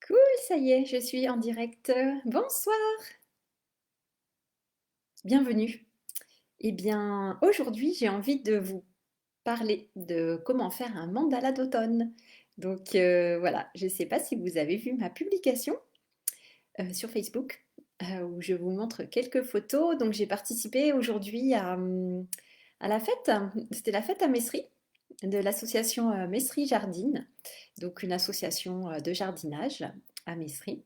Cool, ça y est, je suis en direct. Bonsoir, bienvenue. Eh bien, aujourd'hui, j'ai envie de vous parler de comment faire un mandala d'automne. Donc voilà, je ne sais pas si vous avez vu ma publication sur Facebook où je vous montre quelques photos. Donc j'ai participé aujourd'hui à la fête, c'était la fête à Messery de l'association Messery Jardine, donc une association de jardinage à Messery.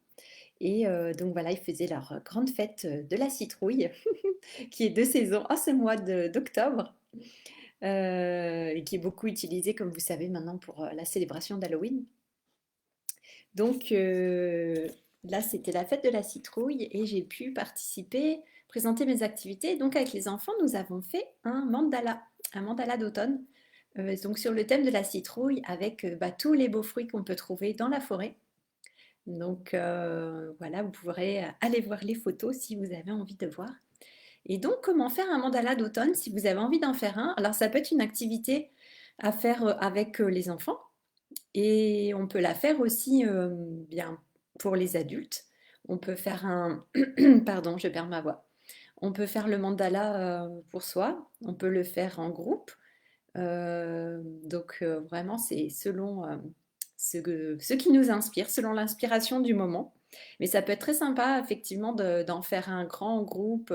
Et donc voilà, ils faisaient leur grande fête de la citrouille, qui est de saison en ce mois d'octobre, et qui est beaucoup utilisée, comme vous savez, maintenant pour la célébration d'Halloween. Donc là, c'était la fête de la citrouille et j'ai pu participer, présenter mes activités. Donc avec les enfants, nous avons fait un mandala d'automne, donc sur le thème de la citrouille, avec tous les beaux fruits qu'on peut trouver dans la forêt. Donc voilà, vous pourrez aller voir les photos si vous avez envie de voir. Et donc, comment faire un mandala d'automne si vous avez envie d'en faire un? Alors, ça peut être une activité à faire avec les enfants et on peut la faire aussi bien pour les adultes. On peut faire un... Pardon, je perds ma voix. On peut faire le mandala pour soi, on peut le faire en groupe. Donc, vraiment, c'est selon ce qui nous inspire, selon l'inspiration du moment. Mais ça peut être très sympa, effectivement, d'en faire un grand groupe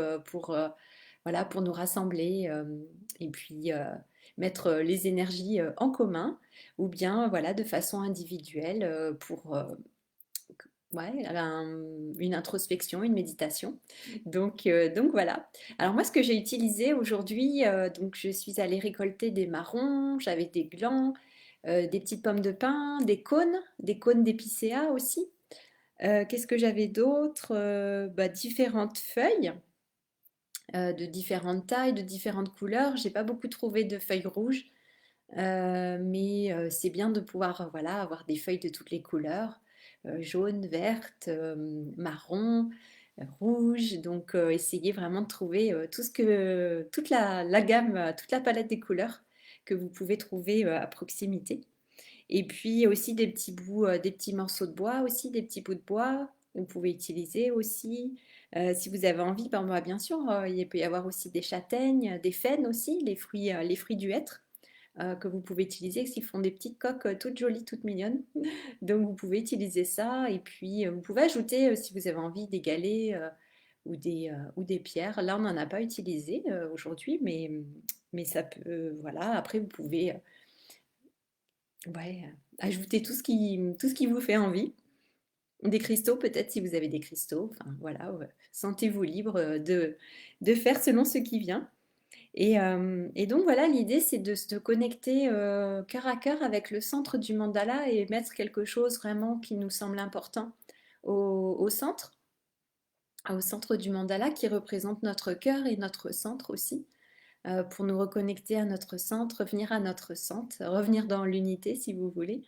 voilà, pour nous rassembler et puis mettre les énergies en commun, ou bien voilà, de façon individuelle pour ouais, une introspection, une méditation. Donc voilà. Alors moi, ce que j'ai utilisé aujourd'hui, donc je suis allée récolter des marrons, j'avais des glands, des petites pommes de pin, des cônes d'épicéa aussi. Qu'est-ce que j'avais d'autre? Différentes feuilles de différentes tailles, de différentes couleurs. J'ai pas beaucoup trouvé de feuilles rouges, mais c'est bien de pouvoir voilà, avoir des feuilles de toutes les couleurs, jaune, verte, marron, rouge. Donc essayez vraiment de trouver toute la gamme, toute la palette des couleurs que vous pouvez trouver à proximité. Et puis aussi des petits bouts, des petits morceaux de bois aussi, des petits bouts de bois, vous pouvez utiliser aussi. Si vous avez envie, ben, moi, bien sûr, il peut y avoir aussi des châtaignes, des faînes aussi, les fruits du hêtre que vous pouvez utiliser, qui font des petites coques toutes jolies, toutes mignonnes. Donc vous pouvez utiliser ça et puis vous pouvez ajouter, si vous avez envie, des galets ou des pierres. Là, on n'en a pas utilisé aujourd'hui, mais ça peut, voilà. Après, vous pouvez ouais, ajouter tout ce qui vous fait envie. Des cristaux peut-être si vous avez des cristaux. Enfin voilà, ouais. Sentez-vous libre de faire selon ce qui vient. Et donc voilà, l'idée c'est de se connecter cœur à cœur avec le centre du mandala et mettre quelque chose vraiment qui nous semble important au au centre du mandala qui représente notre cœur et notre centre aussi, pour nous reconnecter à notre centre, revenir à notre centre, revenir dans l'unité si vous voulez.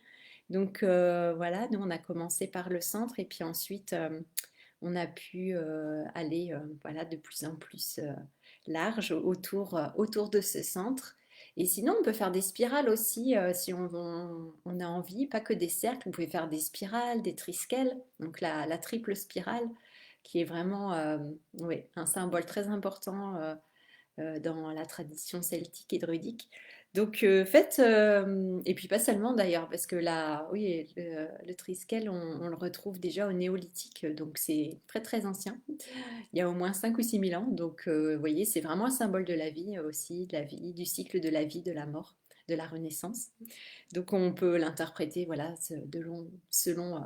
Donc voilà, nous on a commencé par le centre et puis ensuite on a pu aller voilà, de plus en plus large autour de ce centre. Et sinon, on peut faire des spirales aussi si on a envie, pas que des cercles. Vous pouvez faire des spirales, des triskells, donc la triple spirale, qui est vraiment ouais, un symbole très important dans la tradition celtique et druidique. Donc faites, et puis pas seulement d'ailleurs, parce que là, oui, le triskel, on le retrouve déjà au néolithique, donc c'est très très ancien. Il y a au moins 5 ou 6 000 ans, donc vous voyez, c'est vraiment un symbole de la vie aussi, de la vie, du cycle de la vie, de la mort, de la renaissance. Donc on peut l'interpréter voilà, selon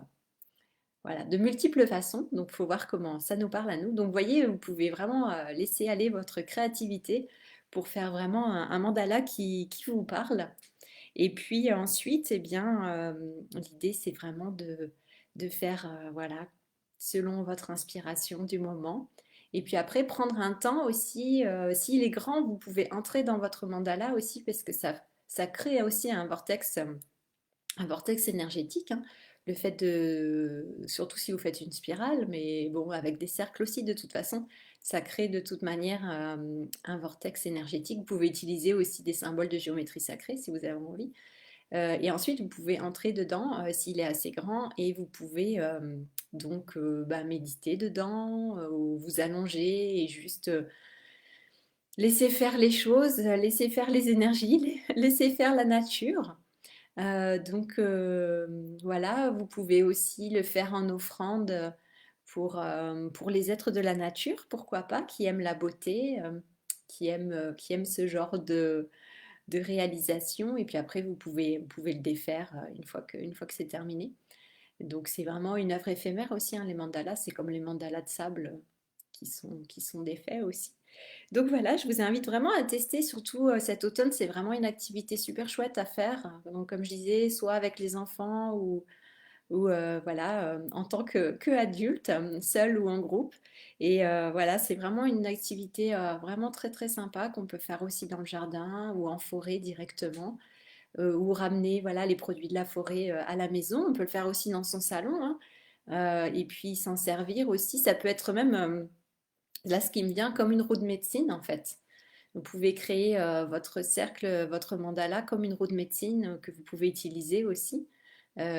voilà, de multiples façons, donc il faut voir comment ça nous parle à nous. Donc vous voyez, vous pouvez vraiment laisser aller votre créativité pour faire vraiment un mandala qui vous parle. Et puis ensuite, eh bien, l'idée c'est vraiment de faire voilà, selon votre inspiration du moment. Et puis après, prendre un temps aussi, s'il est grand, vous pouvez entrer dans votre mandala aussi parce que ça crée aussi un vortex énergétique, hein. Le fait de, surtout si vous faites une spirale, mais bon, avec des cercles aussi, de toute façon, ça crée de toute manière un vortex énergétique. Vous pouvez utiliser aussi des symboles de géométrie sacrée si vous avez envie. Et ensuite, vous pouvez entrer dedans s'il est assez grand et vous pouvez donc bah, méditer dedans ou vous allonger et juste laisser faire les choses, laisser faire les énergies, laisser faire la nature. Voilà, vous pouvez aussi le faire en offrande pour les êtres de la nature, pourquoi pas, qui aiment la beauté, qui aiment ce genre de réalisation. Et puis après, vous pouvez le défaire une fois que c'est terminé. Donc c'est vraiment une œuvre éphémère aussi, hein, les mandalas, c'est comme les mandalas de sable qui sont défaits aussi. Donc voilà, je vous invite vraiment à tester, surtout cet automne, c'est vraiment une activité super chouette à faire. Donc comme je disais, soit avec les enfants ou voilà, en tant que adulte, seul ou en groupe. Et voilà, c'est vraiment une activité vraiment très très sympa qu'on peut faire aussi dans le jardin ou en forêt directement. Ou ramener voilà, les produits de la forêt à la maison. On peut le faire aussi dans son salon, hein. Et puis s'en servir aussi. Ça peut être même, là ce qui me vient, comme une roue de médecine en fait. Vous pouvez créer votre cercle, votre mandala comme une roue de médecine que vous pouvez utiliser aussi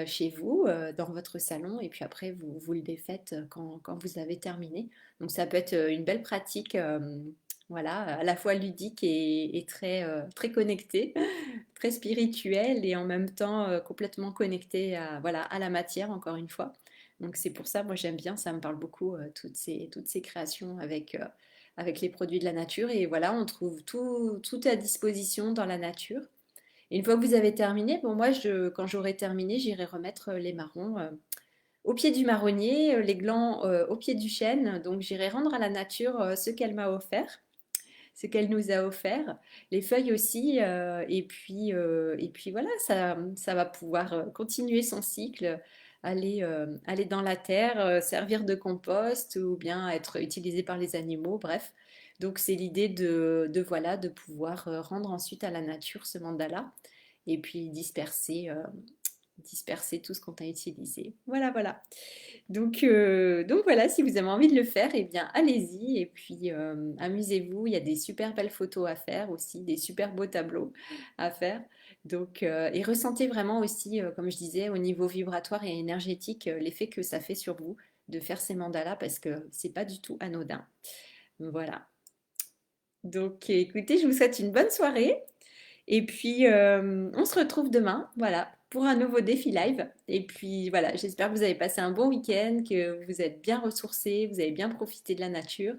chez vous, dans votre salon, et puis après vous le défaites quand vous avez terminé. Donc ça peut être une belle pratique, voilà, à la fois ludique et très, très connectée, très spirituelle et en même temps complètement connectée à, voilà, à la matière, encore une fois. Donc c'est pour ça, moi j'aime bien, ça me parle beaucoup, toutes ces créations avec les produits de la nature. Et voilà, on trouve tout à disposition dans la nature. Et une fois que vous avez terminé, bon, moi, quand j'aurai terminé, j'irai remettre les marrons au pied du marronnier, les glands au pied du chêne. Donc j'irai rendre à la nature ce qu'elle m'a offert, ce qu'elle nous a offert, les feuilles aussi. Et puis voilà, ça va pouvoir continuer son cycle, aller dans la terre, servir de compost ou bien être utilisé par les animaux, bref. Donc c'est l'idée voilà, de pouvoir rendre ensuite à la nature ce mandala et puis disperser tout ce qu'on a utilisé. Voilà, voilà. Donc voilà, si vous avez envie de le faire, eh bien allez-y et puis amusez-vous. Il y a des super belles photos à faire aussi, des super beaux tableaux à faire. Et ressentez vraiment aussi, comme je disais, au niveau vibratoire et énergétique, l'effet que ça fait sur vous de faire ces mandalas parce que c'est pas du tout anodin. Voilà. Donc écoutez, je vous souhaite une bonne soirée. Et puis, on se retrouve demain, voilà, pour un nouveau défi live. Et puis, voilà, j'espère que vous avez passé un bon week-end, que vous êtes bien ressourcés, vous avez bien profité de la nature.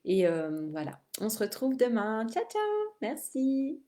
Et voilà, on se retrouve demain. Ciao, ciao, merci.